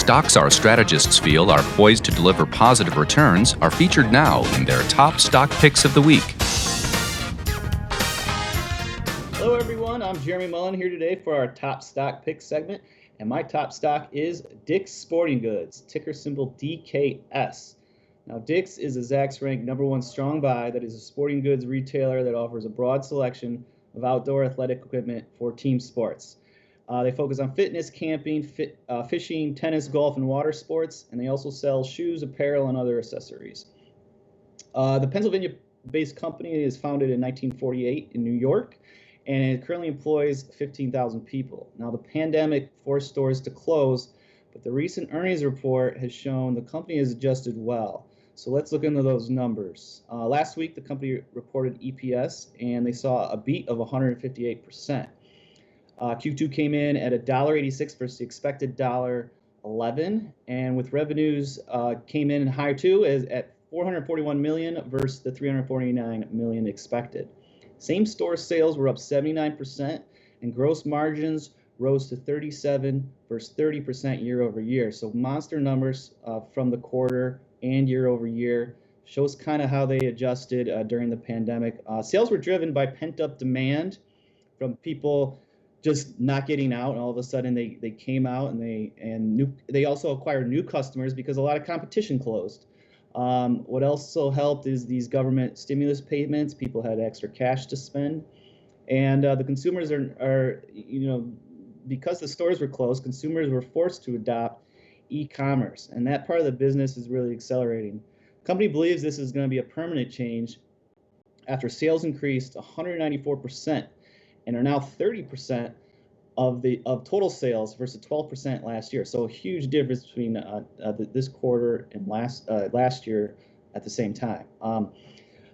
Stocks our strategists feel are poised to deliver positive returns are featured now in their top stock picks of the week. Hello everyone, I'm Jeremy Mullin here today for our top stock pick segment, and my top stock is Dick's Sporting Goods, ticker symbol DKS. Now Dick's is a Zacks ranked #1 strong buy that is a sporting goods retailer that offers a broad selection of outdoor athletic equipment for team sports. They focus on fitness, camping, fishing, tennis, golf, and water sports, and they also sell shoes, apparel, and other accessories. The Pennsylvania-based company is founded in 1948 in New York, and it currently employs 15,000 people. Now, the pandemic forced stores to close, but the recent earnings report has shown the company has adjusted well. So let's look into those numbers. Last week, the company reported EPS, and they saw a beat of 158%. Q2 came in at $1.86 versus the expected $1.11, and with revenues came in higher too, at $441 million versus the $349 million expected. Same store sales were up 79%, and gross margins rose to 37% versus 30% year over year. So monster numbers from the quarter and year over year. Shows kind of how they adjusted during the pandemic. Sales were driven by pent-up demand from people just not getting out, and all of a sudden they came out, and they also acquired new customers because a lot of competition closed. What also helped is these government stimulus payments. People had extra cash to spend, and the consumers are because the stores were closed, consumers were forced to adopt e-commerce, and that part of the business is really accelerating. The company believes this is going to be a permanent change after sales increased 194% and are now 30% of total sales versus 12% last year. So a huge difference between this quarter and last year at the same time.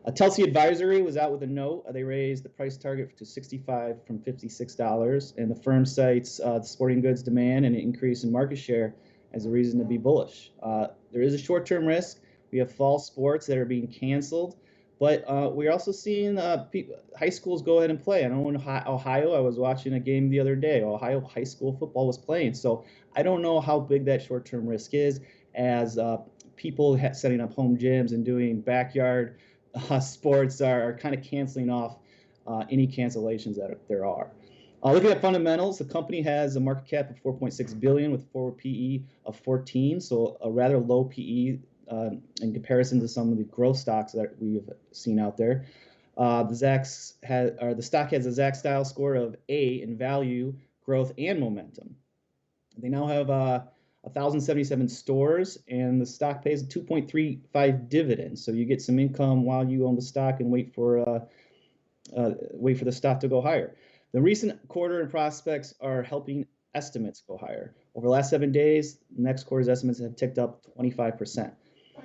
Telsey Advisory was out with a note. They raised the price target to $65 from $56, and the firm cites the sporting goods demand and an increase in market share as a reason to be bullish. There is a short-term risk. We have fall sports that are being canceled. But we're also seeing high schools go ahead and play. I know in Ohio, I was watching a game the other day. Ohio high school football was playing. So I don't know how big that short-term risk is as people setting up home gyms and doing backyard sports are kind of canceling off any cancellations that there are. Looking at fundamentals, the company has a market cap of $4.6 billion with a forward PE of 14, so a rather low PE in comparison to some of the growth stocks that we've seen out there. The stock has a Zacks style score of A in value, growth, and momentum. They now have 1,077 stores, and the stock pays a 2.35 dividend. So you get some income while you own the stock and wait for the stock to go higher. The recent quarter and prospects are helping estimates go higher. Over the last 7 days, next quarter's estimates have ticked up 25%.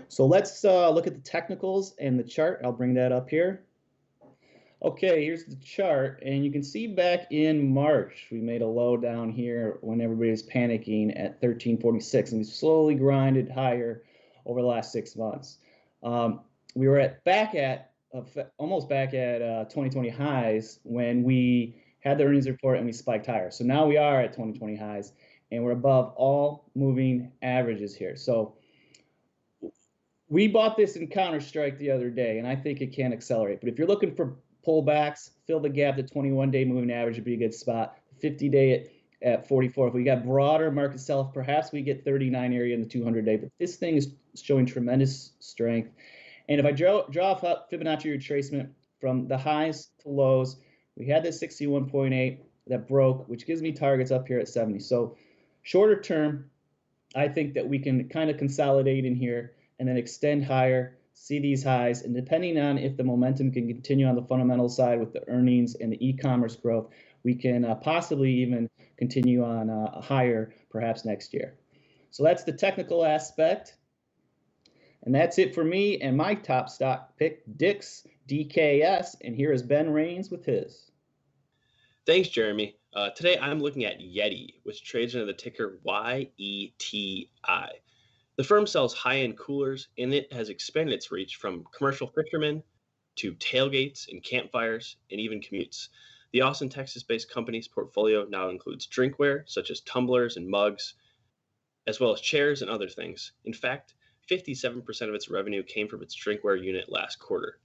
So let's look at the technicals and the chart. I'll bring that up here. Okay, here's the chart, and you can see back in March, we made a low down here when everybody was panicking at 1346, and we slowly grinded higher over the last 6 months. We were almost back at 2020 highs when we had the earnings report and we spiked higher. So now we are at 2020 highs, and we're above all moving averages here. So we bought this in Counter-Strike the other day, and I think it can accelerate. But if you're looking for pullbacks, fill the gap. The 21-day moving average would be a good spot. 50-day at 44. If we got broader market sell-off, perhaps we get 39 area in the 200-day. But this thing is showing tremendous strength. And if I draw a Fibonacci retracement from the highs to lows, we had this 61.8 that broke, which gives me targets up here at 70. So shorter term, I think that we can kind of consolidate in here and then extend higher, see these highs, and depending on if the momentum can continue on the fundamental side with the earnings and the e-commerce growth, we can possibly even continue on higher perhaps next year. So that's the technical aspect. And that's it for me and my top stock pick, Dick's DKS. And here is Ben Rains with his. Thanks, Jeremy. Today I'm looking at YETI, which trades under the ticker YETI. The firm sells high-end coolers, and it has expanded its reach from commercial fishermen to tailgates and campfires and even commutes. The Austin, Texas-based company's portfolio now includes drinkware, such as tumblers and mugs, as well as chairs and other things. In fact, 57% of its revenue came from its drinkware unit last quarter.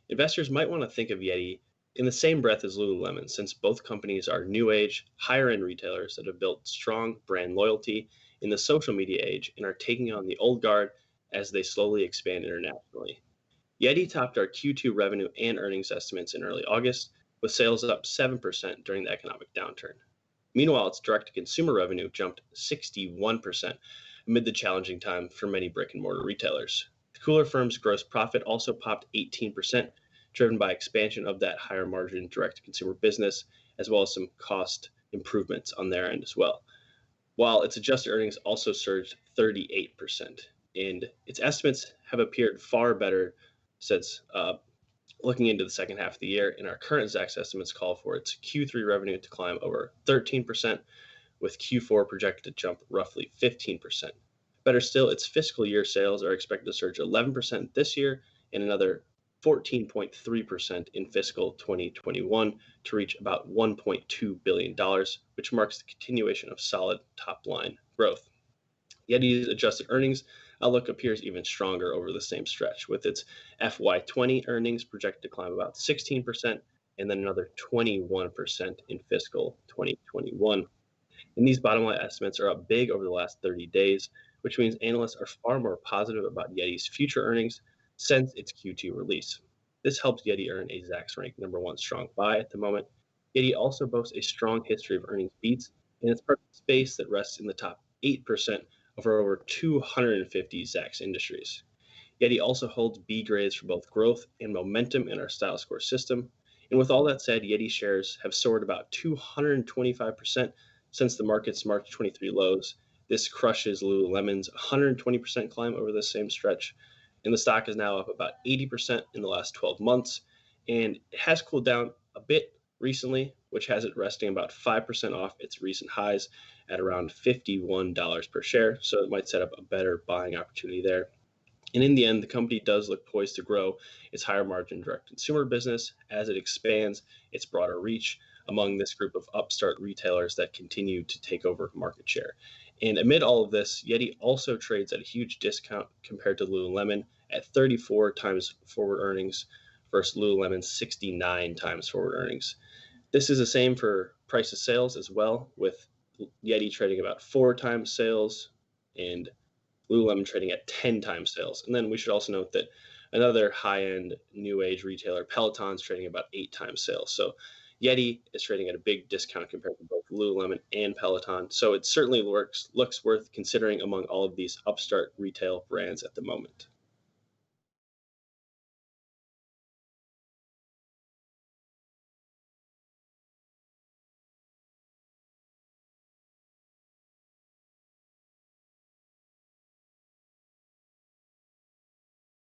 Investors might want to think of Yeti in the same breath as Lululemon, since both companies are new age, higher end retailers that have built strong brand loyalty in the social media age and are taking on the old guard as they slowly expand internationally. Yeti topped our Q2 revenue and earnings estimates in early August, with sales up 7% during the economic downturn. Meanwhile, its direct to consumer revenue jumped 61% amid the challenging time for many brick and mortar retailers. The cooler firm's gross profit also popped 18%, driven by expansion of that higher margin direct to consumer business, as well as some cost improvements on their end as well. While its adjusted earnings also surged 38%, and its estimates have appeared far better since looking into the second half of the year, and our current Zacks estimates call for its Q3 revenue to climb over 13%, with Q4 projected to jump roughly 15%. Better still, its fiscal year sales are expected to surge 11% this year and another 14.3% in fiscal 2021 to reach about $1.2 billion, which marks the continuation of solid top line growth. Yeti's adjusted earnings outlook appears even stronger over the same stretch, with its FY20 earnings projected to climb about 16% and then another 21% in fiscal 2021. And these bottom line estimates are up big over the last 30 days, which means analysts are far more positive about Yeti's future earnings since its Q2 release. This helps Yeti earn a Zacks rank #1 strong buy at the moment. Yeti also boasts a strong history of earnings beats, and it's part of the space that rests in the top 8% of our over 250 Zacks industries. Yeti also holds B grades for both growth and momentum in our style score system. And with all that said, Yeti shares have soared about 225% since the market's March 23 lows. This crushes Lululemon's 120% climb over the same stretch. And the stock is now up about 80% in the last 12 months. And it has cooled down a bit recently, which has it resting about 5% off its recent highs at around $51 per share. So it might set up a better buying opportunity there. And in the end, the company does look poised to grow its higher margin direct consumer business as it expands its broader reach among this group of upstart retailers that continue to take over market share. And amid all of this, Yeti also trades at a huge discount compared to Lululemon at 34 times forward earnings versus Lululemon's 69 times forward earnings. This is the same for price to sales as well, with Yeti trading about 4 times sales and Lululemon trading at 10 times sales. And then we should also note that another high-end new age retailer, Peloton's trading about 8 times sales. So Yeti is trading at a big discount compared to both Lululemon and Peloton. So it certainly looks worth considering among all of these upstart retail brands at the moment.